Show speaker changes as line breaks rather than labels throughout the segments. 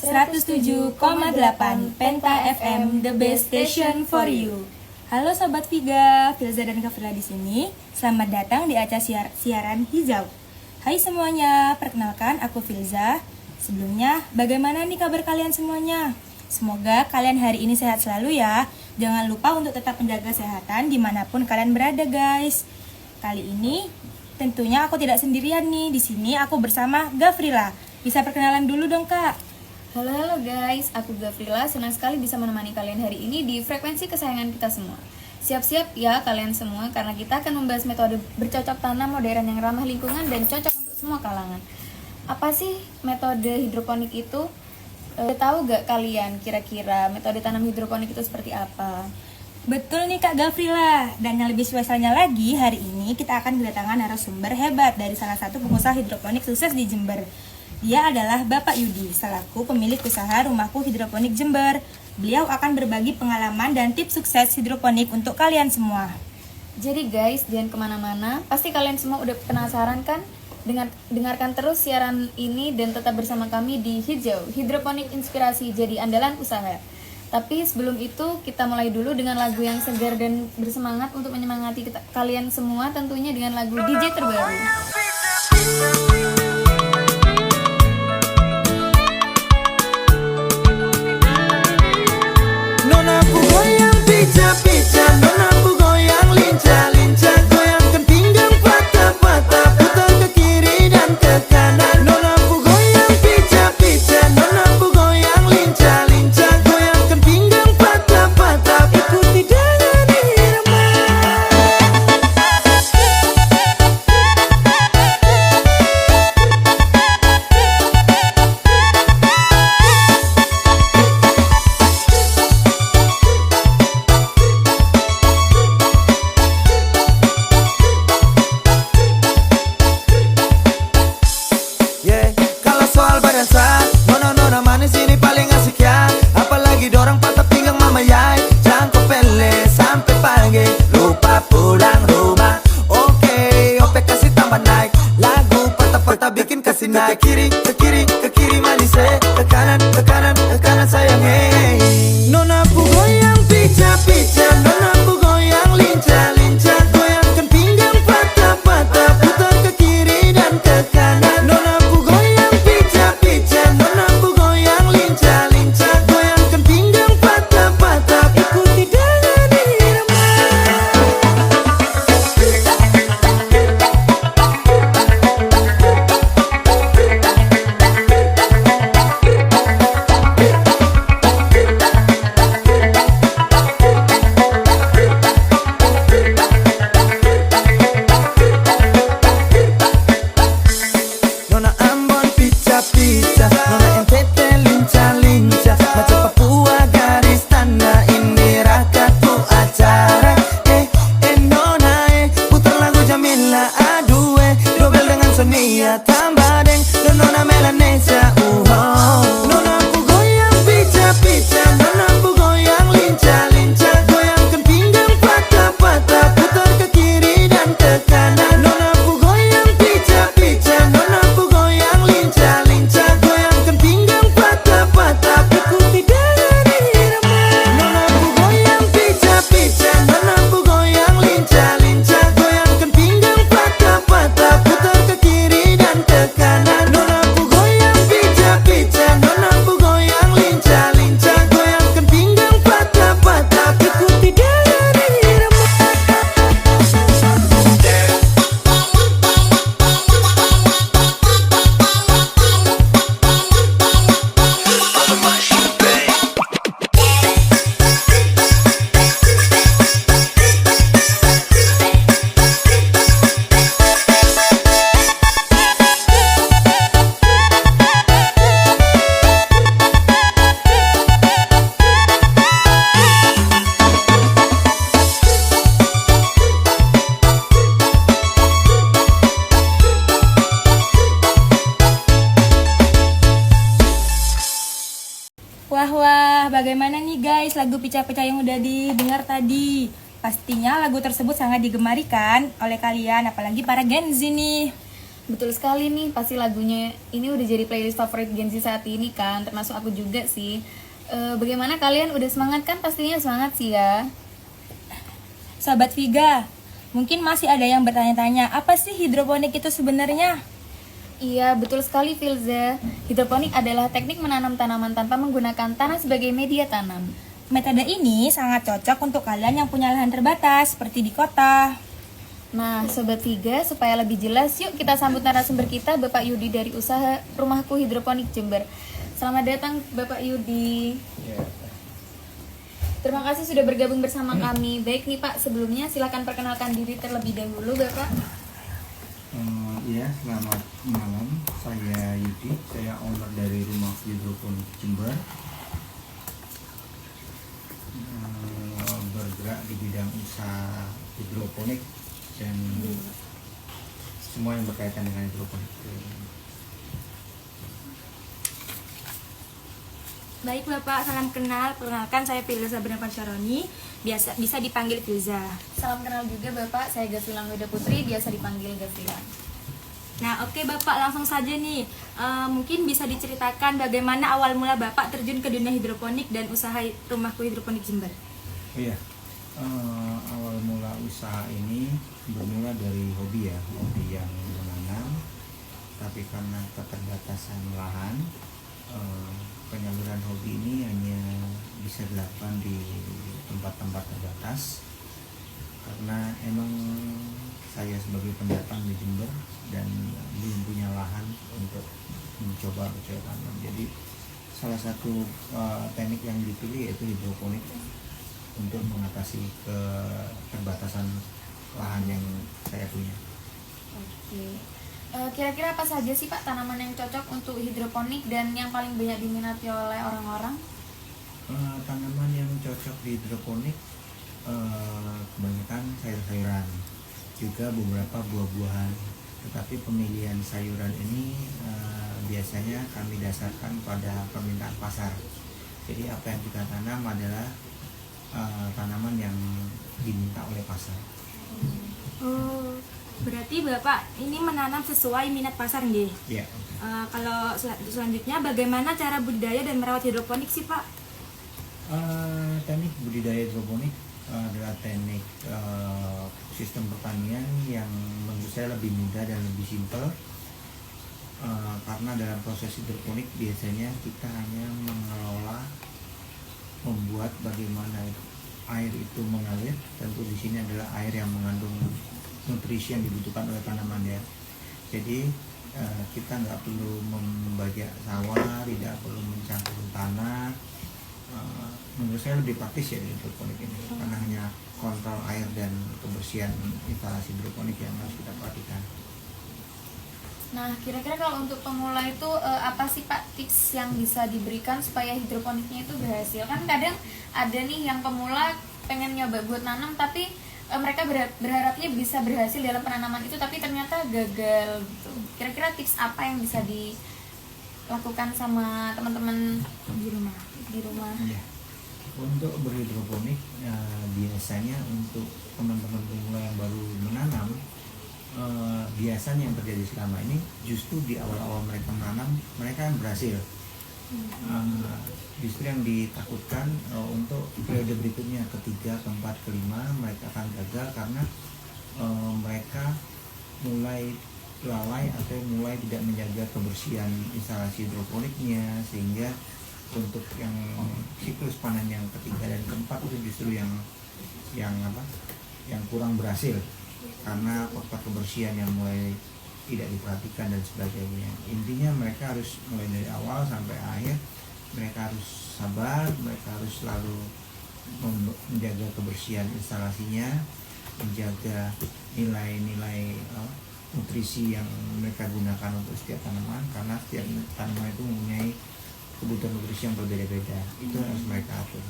107,8 Penta FM, the best station for you. Halo Sobat Viga, Filza dan Kafila di sini. Selamat datang di acara siaran Hijau. Hai semuanya, perkenalkan aku Filza. Sebelumnya, bagaimana nih kabar kalian semuanya? Semoga kalian hari ini sehat selalu ya. Jangan lupa untuk tetap menjaga kesehatan dimanapun kalian berada guys. Kali ini tentunya aku tidak sendirian nih. Di sini aku bersama Gafrila. Bisa perkenalan dulu dong Kak.
Halo guys, aku Gafrila, senang sekali bisa menemani kalian hari ini di frekuensi kesayangan kita semua. Siap-siap ya kalian semua, karena kita akan membahas metode bercocok tanam modern yang ramah lingkungan dan cocok untuk semua kalangan. Apa sih metode hidroponik itu? Tahu gak kalian kira-kira metode tanam hidroponik itu seperti apa?
Betul nih Kak Gafrila, dan yang lebih spesialnya lagi, hari ini kita akan kedatangan narasumber hebat dari salah satu pengusaha hidroponik sukses di Jember. Dia adalah Bapak Yudi, selaku pemilik usaha Rumahku Hidroponik Jember. Beliau akan berbagi pengalaman dan tips sukses hidroponik untuk kalian semua.
Jadi guys, jangan kemana-mana, pasti kalian semua udah penasaran kan? Dengarkan terus siaran ini dan tetap bersama kami di Hijau, Hidroponik Inspirasi Jadi Andalan Usaha. Tapi sebelum itu, kita mulai dulu dengan lagu yang segar dan bersemangat untuk menyemangati kalian semua, tentunya dengan lagu DJ terbaru.
Nona pu goyang pica-pica, nona pu goyang lincah-lincah, goyangkan pinggang patah-patah, putar ke kiri dan ke kanan. Nona pu goyang pica-pica, nona pu goyang lincah-lincah, goyangkan pinggang patah-patah, ikuti dengan irama. Kalau soal badan sah, nona manis ini paling asik ya. Apalagi dorang patah pinggang mama yai, jangkau pele sampai pagi, lupa pulang rumah. Oke, ope kasih tambah naik, lagu patah-patah bikin kasih naik. Ke kiri manis ke kanan sayang Nona pu goyang pica-pica, nona pu goyang lincah-lincah, goyangkan pinggang patah-patah, putar ke kiri dan ke kanan. Nona pu goyang pica-pica, nona pu goyang lincah-lincah, goyangkan pinggang patah-patah, ikuti dengan irama. Nona Ambon pica-pica, nona NTT lincah-lincah, macam Papua garis tanda, ini rakatu acara. Nona putar lagu Jamila, aduh dobel dengan Sonia, tambah deng, dan nona Melanesia. Nona pu goyang pica-pica, nona pu goyang lincah-lincah, goyangkan pinggang patah-patah, putar ke kiri dan ke kanan. Nona pu goyang pica-pica, nona pu goyang lincah-lincah, goyangkan pinggang patah-patah, ikuti dengan irama. Nona pu goyang pica-pica, nona pu goyang lincah-lincah, goyangkan pinggang patah-patah, putar ke kiri dan ke kanan. Nona pu goyang pica-pica, nona pu goyang lincah-lincah, goyangkan pinggang patah-patah, ikuti dengan irama.
Wah, bagaimana nih guys lagu pica-pica yang udah didengar tadi? Pastinya lagu tersebut sangat digemari kan oleh kalian, apalagi para Gen Z nih.
Betul sekali nih, pasti lagunya ini udah jadi playlist favorit Gen Z saat ini kan, termasuk aku juga sih. Bagaimana kalian, udah semangat kan? Pastinya semangat sih ya.
Sobat Viga, mungkin masih ada yang bertanya-tanya, apa sih hidroponik itu sebenarnya?
Iya, betul sekali Filza. Hidroponik adalah teknik menanam tanaman tanpa menggunakan tanah sebagai media tanam.
Metode ini sangat cocok untuk kalian yang punya lahan terbatas, seperti di kota.
Nah, Sobat Viga, supaya lebih jelas, yuk kita sambut narasumber kita, Bapak Yudi dari usaha Rumahku Hidroponik Jember. Selamat datang, Bapak Yudi. Terima kasih sudah bergabung bersama kami. Baik nih Pak, sebelumnya silakan perkenalkan diri terlebih dahulu, Bapak.
Ya, selamat malam. Saya Yudi, saya owner dari Rumah Hidroponik Jember. Bergerak di bidang usaha hidroponik dan semua yang berkaitan dengan hidroponik.
Baik Bapak, salam kenal. Perkenalkan saya Filza Sabrina Pansaroni, bisa dipanggil Filza.
Salam kenal juga Bapak, saya Gafrilan Weda Putri, biasa dipanggil Gafrilan.
Nah oke Bapak, langsung saja nih. Mungkin bisa diceritakan bagaimana awal mula Bapak terjun ke dunia hidroponik dan usaha Rumahku Hidroponik Jember.
Iya, awal mula usaha ini bermula dari hobi ya, hobi yang menanam, tapi karena keterbatasan lahan, penyaluran hobi ini hanya bisa dilakukan di tempat-tempat terbatas, karena emang saya sebagai pendatang di Jember dan belum punya lahan untuk mencoba tanam. Jadi salah satu teknik yang dipilih yaitu hidroponik untuk mengatasi keterbatasan lahan yang saya punya.
Oke. Kira-kira apa saja sih Pak tanaman yang cocok untuk hidroponik dan yang paling banyak diminati oleh orang-orang?
Tanaman yang cocok di hidroponik kebanyakan sayur-sayuran, juga beberapa buah-buahan. Tetapi pemilihan sayuran ini biasanya kami dasarkan pada permintaan pasar. Jadi apa yang kita tanam adalah tanaman yang diminta oleh pasar.
Oh, berarti Bapak ini menanam sesuai minat pasar nggih?
Ya.
Kalau selanjutnya bagaimana cara budidaya dan merawat hidroponik sih Pak?
Teknik budidaya hidroponik adalah teknik sistem pertanian yang menurut saya lebih mudah dan lebih simpel, karena dalam proses hidroponik biasanya kita hanya mengelola, membuat bagaimana air itu mengalir. Tentu di sini adalah air yang mengandung nutrisi yang dibutuhkan oleh tanaman ya. Jadi kita nggak perlu membajak sawah, tidak perlu mencampur tanah. Menurut saya lebih praktis ya di hidroponik ini, karena hanya kontrol air dan kebersihan instalasi hidroponik yang harus kita perhatikan.
Nah, kira-kira kalau untuk pemula itu apa sih Pak tips yang bisa diberikan supaya hidroponiknya itu berhasil? Kan kadang ada nih yang pemula pengen nyoba buat nanam tapi mereka berharapnya bisa berhasil dalam penanaman itu tapi ternyata gagal gitu. Kira-kira tips apa yang bisa dilakukan sama teman-teman
Di rumah.
di rumah?
Ya. Untuk berhidroponik biasanya untuk teman-teman pemula yang baru menanam, biasanya yang terjadi selama ini justru di awal-awal mereka menanam mereka yang berhasil. Justru yang ditakutkan untuk periode berikutnya, ketiga, keempat, kelima mereka akan gagal karena mereka mulai lalai atau mulai tidak menjaga kebersihan instalasi hidroponiknya, sehingga untuk yang siklus panen yang ketiga dan keempat itu justru yang kurang berhasil karena faktor kebersihan yang mulai tidak diperhatikan dan sebagainya. Intinya mereka harus mulai dari awal sampai akhir, mereka harus sabar, mereka harus selalu menjaga kebersihan instalasinya, menjaga nilai-nilai nutrisi yang mereka gunakan untuk setiap tanaman, karena setiap tanaman itu mempunyai kebutuhan nutrisi yang berbeda-beda. Itu harus mereka atur.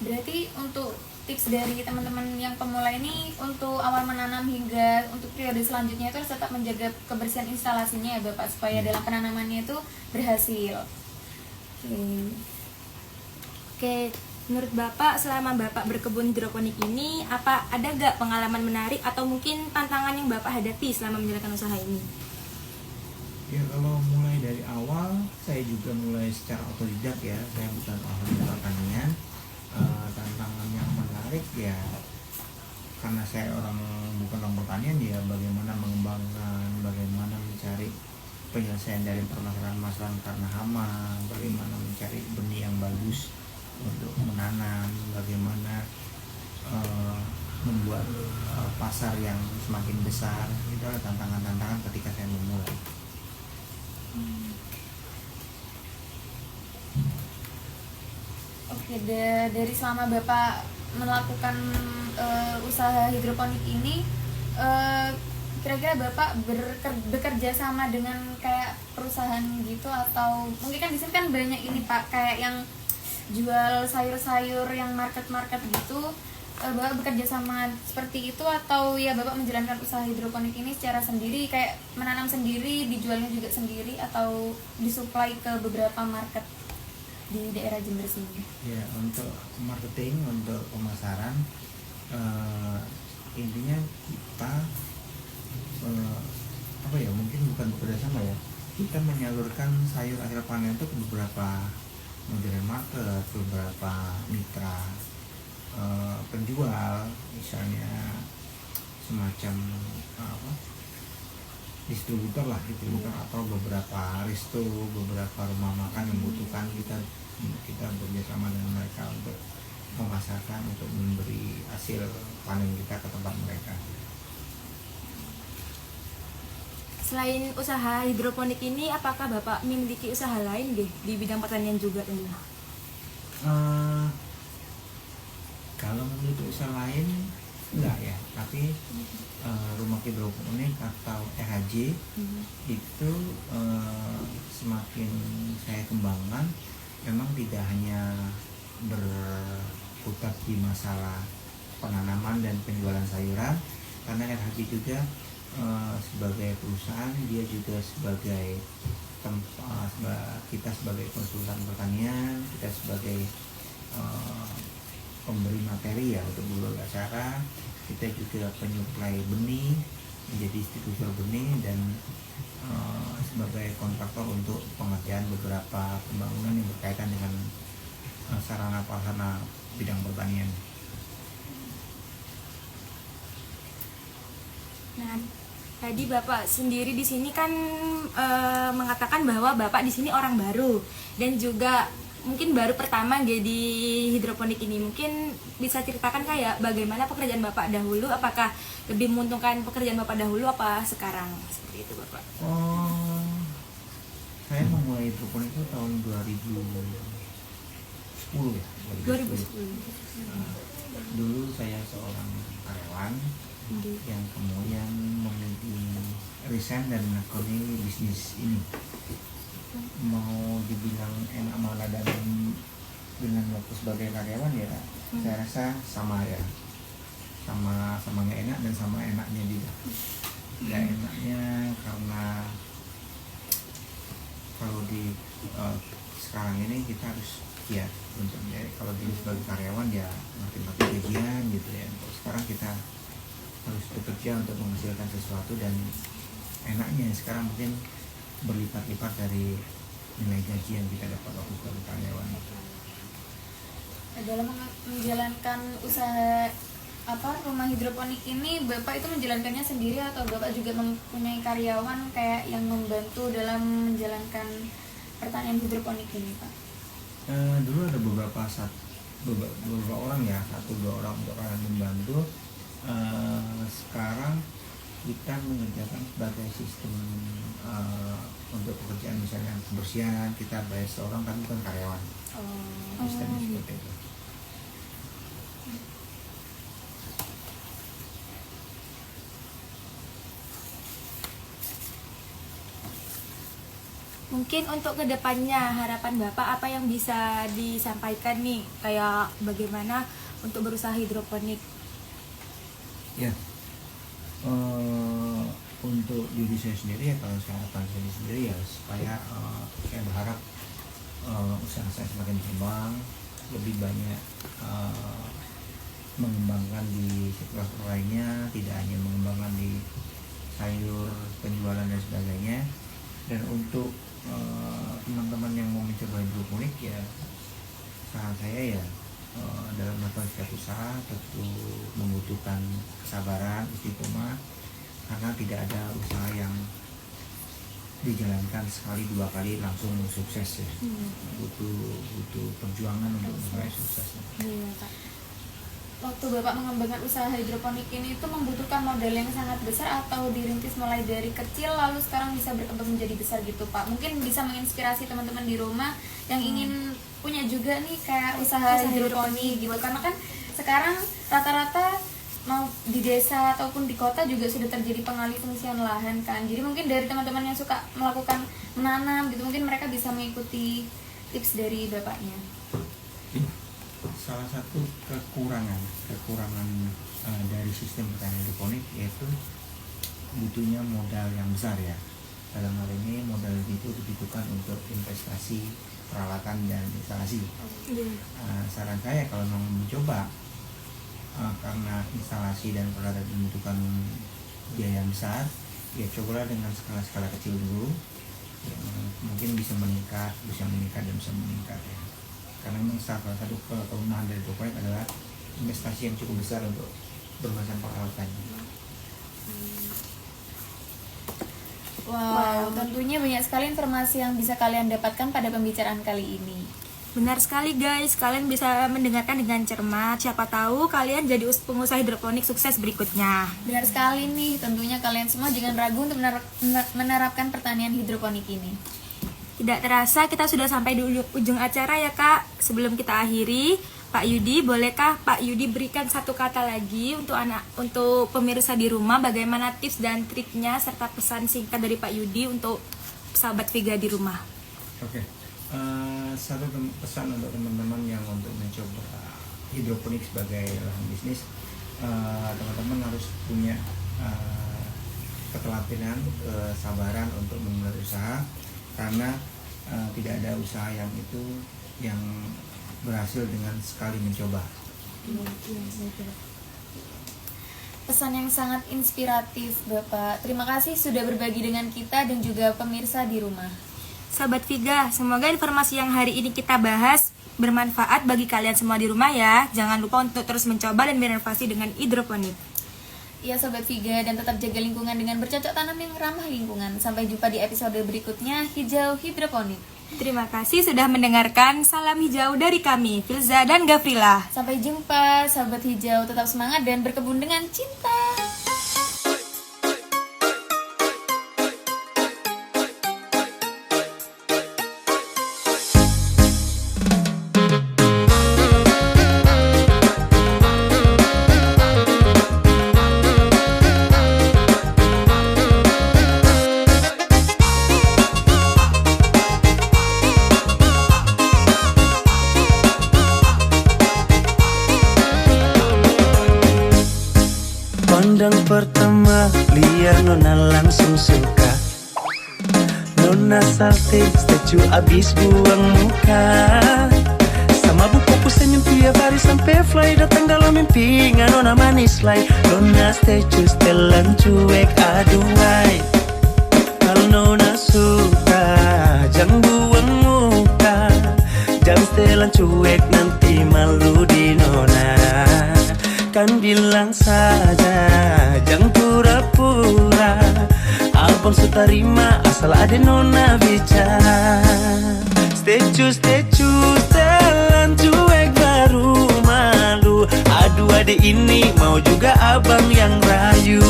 Berarti untuk tips dari teman-teman yang pemula ini untuk awal menanam hingga untuk periode selanjutnya itu harus tetap menjaga kebersihan instalasinya ya Bapak, supaya dalam penanamannya itu berhasil.
Oke, Menurut Bapak, selama Bapak berkebun hidroponik ini, ada gak pengalaman menarik atau mungkin tantangan yang Bapak hadapi selama menjalankan usaha ini?
Ya kalau mulai dari awal, saya juga mulai secara otodidak ya, saya bukan ahli pertanian. Tantangan yang menarik ya, karena saya bukan orang pertanian ya, bagaimana mengembangkan, bagaimana mencari penyelesaian dari permasalahan karena hama, bagaimana mencari benih yang bagus untuk menanam, bagaimana membuat pasar yang semakin besar. Itu adalah tantangan-tantangan ketika saya memulai.
Oke, dari selama Bapak melakukan usaha hidroponik ini, kira-kira Bapak bekerja sama dengan kayak perusahaan gitu, atau mungkin kan di sini kan banyak ini Pak, kayak yang jual sayur-sayur yang market-market gitu, Bapak bekerja sama seperti itu, atau ya Bapak menjalankan usaha hidroponik ini secara sendiri, kayak menanam sendiri, dijualnya juga sendiri, atau disuplai ke beberapa market di daerah Jember sini?
Ya, untuk marketing, untuk pemasaran, intinya kita mungkin bukan bekerja sama ya, kita menyalurkan sayur hasil panen itu ke beberapa modern market, beberapa mitra penjual, misalnya semacam distributor atau beberapa resto, beberapa rumah makan yang membutuhkan, kita bekerjasama dengan mereka untuk memasarkan, untuk memberi hasil panen kita ke tempat mereka.
Selain usaha hidroponik ini, apakah Bapak memiliki usaha lain di bidang pertanian juga tentunya?
Kalau memiliki usaha lain enggak ya, tapi rumah hidroponik atau RHJ itu semakin saya kembangkan, memang tidak hanya berputar di masalah penanaman dan penjualan sayuran, karena RHJ juga sebagai perusahaan, dia juga sebagai kita sebagai konsultan pertanian, kita sebagai pemberi materi ya untuk beberapa acara, kita juga penyuplai benih, menjadi distributor benih, dan sebagai kontraktor untuk pengerjaan beberapa pembangunan yang berkaitan dengan sarana prasarana bidang pertanian.
Nah, tadi Bapak sendiri di sini kan mengatakan bahwa Bapak di sini orang baru dan juga mungkin baru pertama jadi hidroponik ini. Mungkin bisa ceritakan kayak bagaimana pekerjaan Bapak dahulu, apakah lebih menguntungkan pekerjaan Bapak dahulu apa sekarang? Seperti itu Bapak.
Saya memulai hidroponik itu tahun 2010 ya.
2010.
Dulu saya seorang karyawan yang kemudian memilih resign dan menekuni bisnis ini. Mau dibilang enak malah dengan waktu sebagai karyawan ya, saya rasa sama ya, sama nggak enak dan sama enaknya juga. Nggak enaknya karena kalau di sekarang ini kita harus ya, untuk kalau dulu sebagai karyawan ya mati-mati gajian gitu ya. Sekarang kita harus bekerja untuk menghasilkan sesuatu, dan enaknya sekarang mungkin berlipat-lipat dari nilai gaji yang kita dapat waktu sebagai karyawan.
Dalam menjalankan usaha rumah hidroponik ini, Bapak itu menjalankannya sendiri atau Bapak juga mempunyai karyawan kayak yang membantu dalam menjalankan pertanian hidroponik ini, Pak?
Dulu ada beberapa orang ya, 1-2 orang untuk kalian membantu. Sekarang kita mengerjakan sebagai sistem untuk pekerjaan, misalnya kebersihan kita bayar seorang tapi bukan karyawan. Sistemnya seperti itu.
Mungkin untuk kedepannya harapan Bapak apa yang bisa disampaikan nih, kayak bagaimana untuk berusaha hidroponik?
Ya, untuk diri saya sendiri ya, kalau saya harapan saya sendiri ya supaya saya berharap usaha saya semakin berkembang, lebih banyak mengembangkan di sektor lainnya, tidak hanya mengembangkan di sayur penjualan dan sebagainya. Dan untuk teman-teman yang mau mencoba hidroponik, ya saran saya ya dalam melakukan setiap usaha tentu membutuhkan kesabaran, istiqomah, karena tidak ada usaha yang dijalankan sekali dua kali langsung sukses ya. Butuh perjuangan untuk meraih suksesnya.
Iya, Kak.
Waktu Bapak mengembangkan usaha hidroponik ini itu membutuhkan modal yang sangat besar atau dirintis mulai dari kecil lalu sekarang bisa berkembang menjadi besar gitu Pak? Mungkin bisa menginspirasi teman-teman di rumah yang ingin punya juga nih kayak usaha hidroponik gitu, karena kan sekarang rata-rata mau di desa ataupun di kota juga sudah terjadi pengalih fungsian lahan kan. Jadi mungkin dari teman-teman yang suka melakukan menanam gitu, mungkin mereka bisa mengikuti tips dari Bapaknya.
Salah satu kekurangan dari sistem pertanian hidroponik yaitu butuhnya modal yang besar ya. Dalam hal ini modal itu dibutuhkan untuk investasi peralatan dan instalasi. Saran saya kalau mau mencoba, karena instalasi dan peralatan membutuhkan biaya yang besar, ya cobalah dengan skala-skala kecil dulu, yang mungkin bisa meningkat ya. Karena memang salah satu kelemahan dari hidroponik adalah investasi yang cukup besar untuk bermacam peralatannya.
Wow, tentunya banyak sekali informasi yang bisa kalian dapatkan pada pembicaraan kali ini.
Benar sekali guys, kalian bisa mendengarkan dengan cermat. Siapa tahu kalian jadi pengusaha hidroponik sukses berikutnya.
Benar sekali nih, tentunya kalian semua jangan ragu untuk menerapkan pertanian hidroponik ini.
Tidak terasa kita sudah sampai di ujung acara ya Kak. Sebelum kita akhiri, Pak Yudi, bolehkah Pak Yudi berikan satu kata lagi untuk pemirsa di rumah, bagaimana tips dan triknya serta pesan singkat dari Pak Yudi untuk sahabat Viga di rumah?
Oke. Satu pesan untuk teman-teman yang untuk mencoba hidroponik sebagai lahan bisnis, teman-teman harus punya keteladanan, kesabaran untuk memulai usaha, karena tidak ada usaha yang berhasil dengan sekali mencoba.
Pesan yang sangat inspiratif Bapak. Terima kasih sudah berbagi dengan kita dan juga pemirsa di rumah.
Sahabat Viga, semoga informasi yang hari ini kita bahas bermanfaat bagi kalian semua di rumah ya. Jangan lupa untuk terus mencoba dan berinovasi dengan hidroponik.
Ya Sobat Viga, dan tetap jaga lingkungan dengan bercocok tanam yang ramah lingkungan. Sampai jumpa di episode berikutnya, Hijau Hidroponik.
Terima kasih sudah mendengarkan. Salam hijau dari kami, Filza dan Gafrila.
Sampai jumpa, Sahabat Hijau. Tetap semangat dan berkebun dengan cinta.
Pandang pertama lihat Nona langsung suka. Nona salting statue abis buang muka. Sama buku senyum tiap hari sampai fly. Datang dalam mimpi Nona manis lay. Nona statue setelan cuek aduhai. Kalau Nona suka jangan buang muka. Jangan setelan cuek nanti malu di Nona. Kan bilang saja, jangan pura-pura. Abang suka terima asal ada Nona bicara. Statue setelan cuek baru malu. Aduh adek ini mau juga abang yang rayu.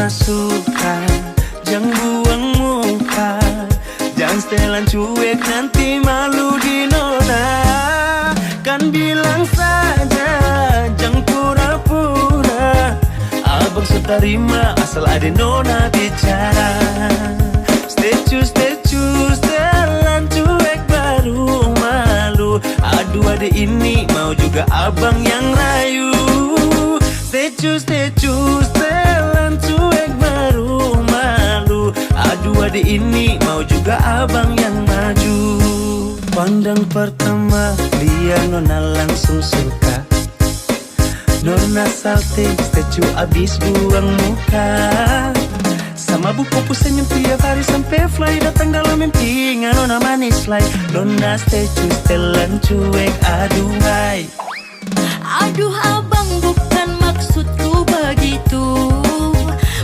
Suka, jangan buang muka. Jangan setelan cuek nanti malu di Nona. Kan bilang saja jangan pura-pura. Abang suka terima asal ada nona bicara. Statue, setelan cuek baru malu. Aduh adek ini mau juga abang yang rayu. Statue, setelan cuek baru malu. Aduh adek ini mau juga abang yang maju. Pandang pertama dia nona langsung suka. Nona salting, statue abis buang muka. Sama buku senyum tiap hari sampai fly. Datang dalam mimpi nona manis like. Nona statue setelan cuek aduhai.
Aduh abang bukan maksudku begitu.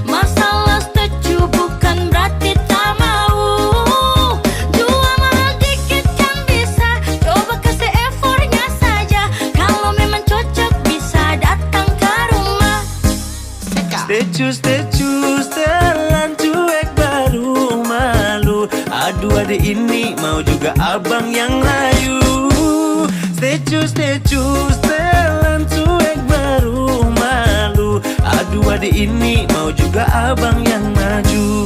Masalah statue bukan berarti tak mau. Jual mahal dikit kan bisa. Coba kasih effortnya saja. Kalau memang cocok bisa datang ke rumah.
Statue, setelan cuek baru malu. Aduh adek ini mau juga abang yang rayu. Statue, setelan cuek baru malu. Aduh adek ini mau juga abang yang maju.